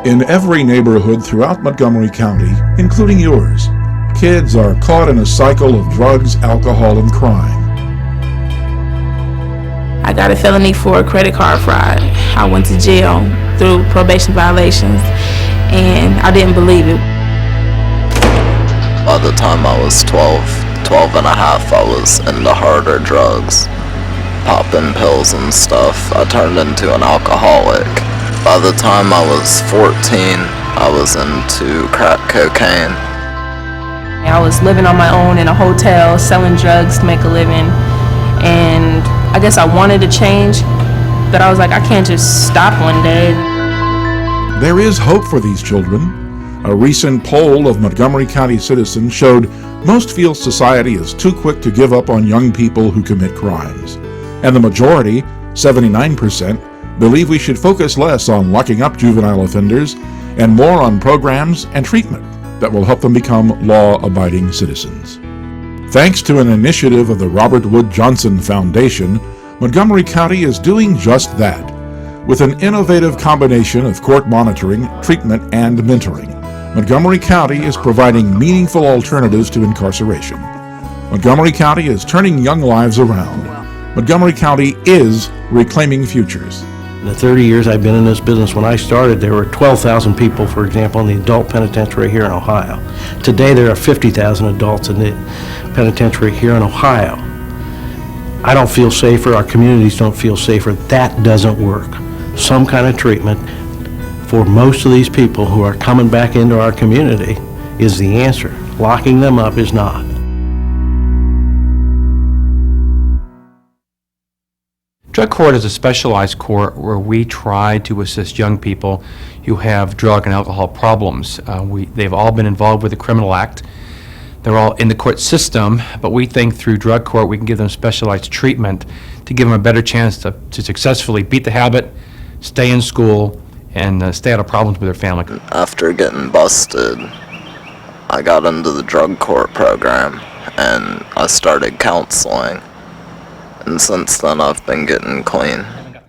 In every neighborhood throughout Montgomery County, including yours, kids are caught in a cycle of drugs, alcohol, and crime. I got a felony for a credit card fraud. I went to jail through probation violations, and I didn't believe it. By the time I was 12 and a half, I was into harder drugs, popping pills and stuff. I turned into an alcoholic. By the time I was 14, I was into crack cocaine. I was living on my own in a hotel, selling drugs to make a living, and I guess I wanted to change, but I was like, I can't just stop one day. There is hope for these children. A recent poll of Montgomery County citizens showed most feel society is too quick to give up on young people who commit crimes. And the majority, 79%, believe we should focus less on locking up juvenile offenders and more on programs and treatment that will help them become law-abiding citizens. Thanks to an initiative of the Robert Wood Johnson Foundation, Montgomery County is doing just that, with an innovative combination of court monitoring, treatment, and mentoring. Montgomery County is providing meaningful alternatives to incarceration. Montgomery County is turning young lives around. Montgomery County is reclaiming futures. In the 30 years I've been in this business, when I started, there were 12,000 people, for example, in the adult penitentiary here in Ohio. Today, there are 50,000 adults in the penitentiary here in Ohio. I don't feel safer, our communities don't feel safer. That doesn't work. Some kind of treatment for most of these people who are coming back into our community is the answer. Locking them up is not. Drug court is a specialized court where we try to assist young people who have drug and alcohol problems. They've all been involved with the criminal act. They're all in the court system, but we think through drug court we can give them specialized treatment to give them a better chance to successfully beat the habit, stay in school, and stay out of problems with their family. After getting busted, I got into the drug court program and I started counseling. And since then, I've been getting clean.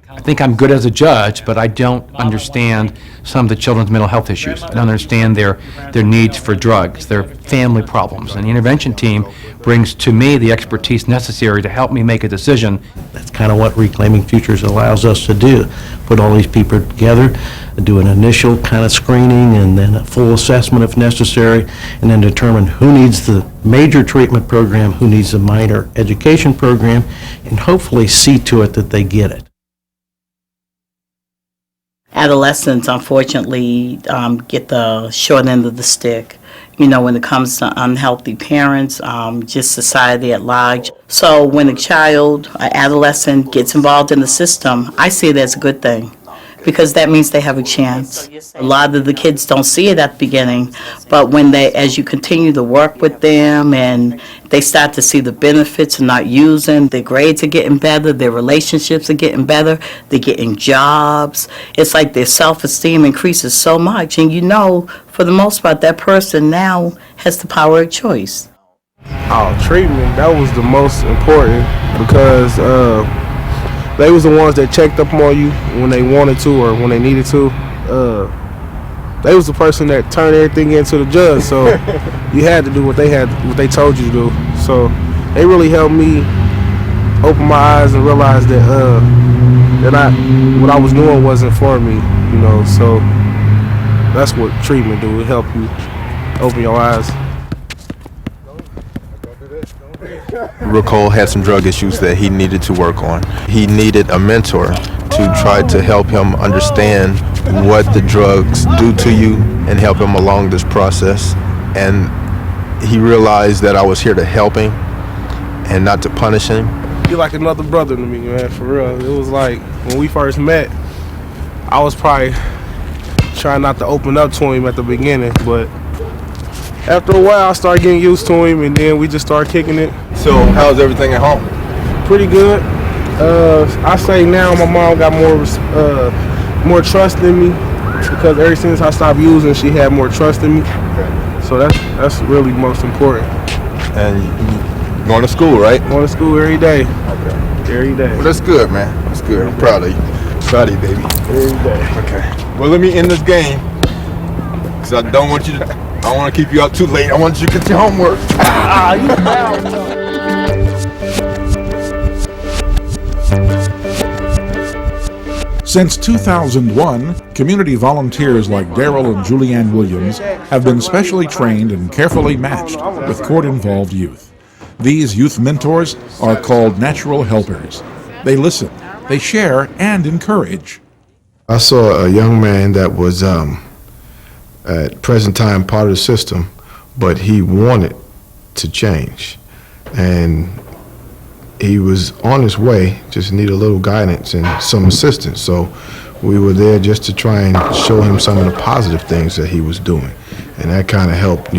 I think I'm good as a judge, but I don't understand some of the children's mental health issues. I don't understand their needs for drugs, their family problems. And the intervention team brings to me the expertise necessary to help me make a decision. That's kind of what Reclaiming Futures allows us to do. Put all these people together, do an initial kind of screening and then a full assessment if necessary, and then determine who needs the major treatment program, who needs the minor education program, and hopefully see to it that they get it. Adolescents, unfortunately, get the short end of the stick, you know, when it comes to unhealthy parents, just society at large. So when a child, an adolescent, gets involved in the system, I see it as a good thing, because that means they have a chance. A lot of the kids don't see it at the beginning, but when as you continue to work with them and they start to see the benefits of not using, their grades are getting better, their relationships are getting better, they're getting jobs. It's like their self-esteem increases so much, and you know, for the most part, that person now has the power of choice. Treatment, that was the most important, because they was the ones that checked up on you when they wanted to or when they needed to. They was the person that turned everything into the judge, so you had to do what they told you to do. So they really helped me open my eyes and realize that what I was doing wasn't for me, you know. So that's what treatment do. It help you open your eyes. Cole had some drug issues that he needed to work on. He needed a mentor to try to help him understand what the drugs do to you and help him along this process. And he realized that I was here to help him and not to punish him. You're like another brother to me, man, for real. It was like when we first met, I was probably trying not to open up to him at the beginning, but after a while I started getting used to him, and then we just started kicking it. So how's everything at home? Pretty good. I say now my mom got more trust in me, because ever since I stopped using, she had more trust in me. So that's really most important. And you going to school, right? Going to school every day. Okay. Every day. Well, that's good, man. That's good. I'm proud of you. Proud of you, baby. Every day. Okay. Well, let me end this game because I don't want to keep you up too late. I want you to get your homework. Since 2001, community volunteers like Daryl and Julianne Williams have been specially trained and carefully matched with court-involved youth. These youth mentors are called natural helpers. They listen, they share, and encourage. I saw a young man that was at present time part of the system, but he wanted to change. And he was on his way, just needed a little guidance and some assistance. So we were there just to try and show him some of the positive things that he was doing. And that kind of helped,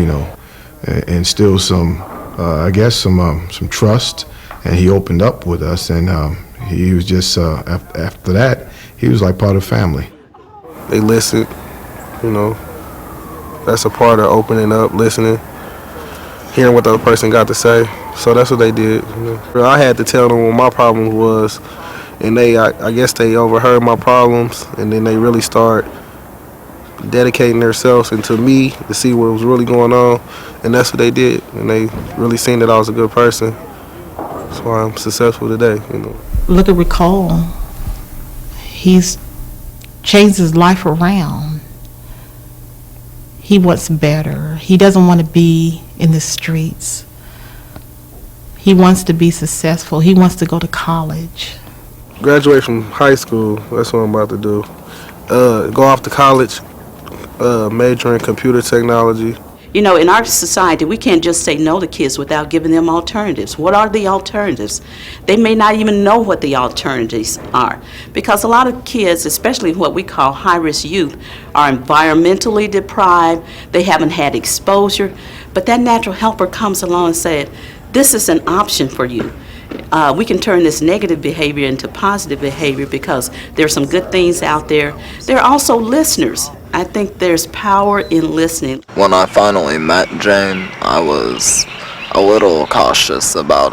instill some, some trust. And he opened up with us, and he was just, after that, he was like part of the family. They listened, that's a part of opening up, listening, hearing what the other person got to say. So that's what they did. I had to tell them what my problem was, and I guess they overheard my problems, and then they really start dedicating themselves into me to see what was really going on, and that's what they did. And they really seen that I was a good person. That's why I'm successful today. Look at Ricole. He's changed his life around. He wants better. He doesn't want to be in the streets. He wants to be successful. He wants to go to college. Graduate from high school, that's what I'm about to do. Go off to college, major in computer technology. In our society, we can't just say no to kids without giving them alternatives. What are the alternatives? They may not even know what the alternatives are, because a lot of kids, especially what we call high-risk youth, are environmentally deprived. They haven't had exposure, but that natural helper comes along and said, this is an option for you. We can turn this negative behavior into positive behavior because there's some good things out there. There are also listeners. I think there's power in listening. When I finally met Jane, I was a little cautious about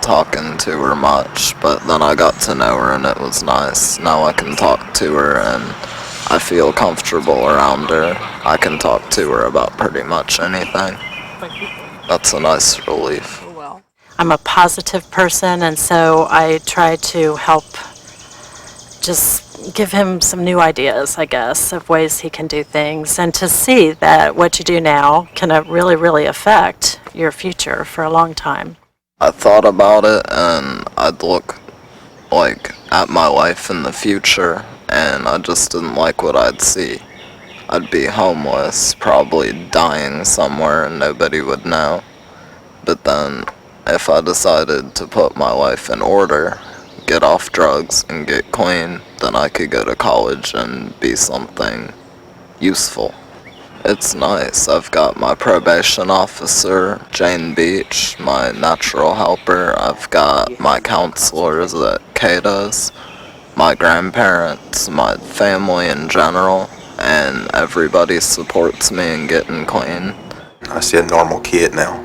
talking to her much, but then I got to know her and it was nice. Now I can talk to her and I feel comfortable around her. I can talk to her about pretty much anything. That's a nice relief. I'm a positive person, and so I try to help just give him some new ideas, I guess, of ways he can do things, and to see that what you do now can really, really affect your future for a long time. I thought about it, and I'd look at my life in the future, and I just didn't like what I'd see. I'd be homeless, probably dying somewhere, and nobody would know. But then, if I decided to put my life in order, get off drugs and get clean, then I could go to college and be something useful. It's nice. I've got my probation officer, Jane Beach, my natural helper. I've got my counselors that Kay does, my grandparents, my family in general, and everybody supports me in getting clean. I see a normal kid now.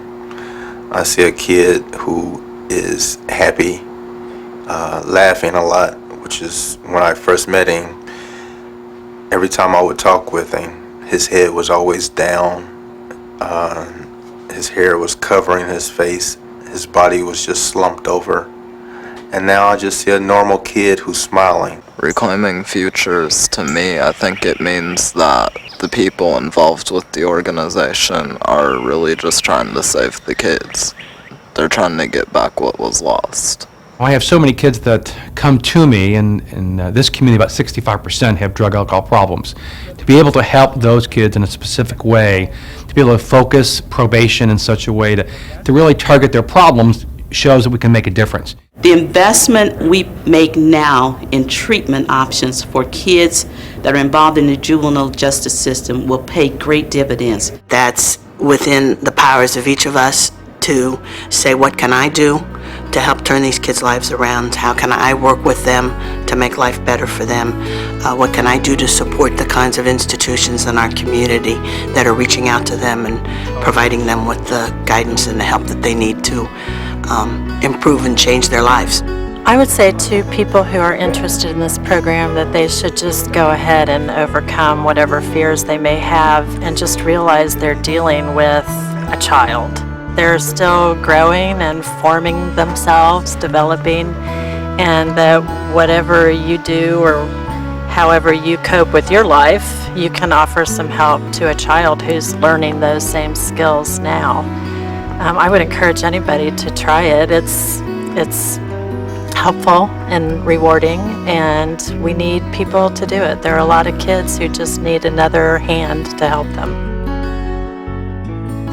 I see a kid who is happy, laughing a lot, which is when I first met him. Every time I would talk with him, his head was always down. His hair was covering his face. His body was just slumped over. And now I just see a normal kid who's smiling. Reclaiming Futures, to me, I think it means that the people involved with the organization are really just trying to save the kids. They're trying to get back what was lost. I have so many kids that come to me, and in this community, about 65% have drug alcohol problems. To be able to help those kids in a specific way, to be able to focus probation in such a way to really target their problems, shows that we can make a difference. The investment we make now in treatment options for kids that are involved in the juvenile justice system will pay great dividends. That's within the powers of each of us to say, what can I do to help turn these kids' lives around? How can I work with them to make life better for them? What can I do to support the kinds of institutions in our community that are reaching out to them and providing them with the guidance and the help that they need to improve and change their lives? I would say to people who are interested in this program that they should just go ahead and overcome whatever fears they may have and just realize they're dealing with a child. They're still growing and forming themselves, developing, and that whatever you do or however you cope with your life, you can offer some help to a child who's learning those same skills now. I would encourage anybody to try it. It's helpful and rewarding, and we need people to do it. There are a lot of kids who just need another hand to help them.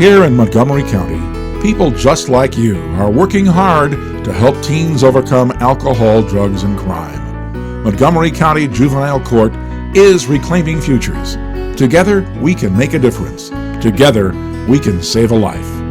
Here in Montgomery County, people just like you are working hard to help teens overcome alcohol, drugs, and crime. Montgomery County Juvenile Court is reclaiming futures. Together, we can make a difference. Together, we can save a life.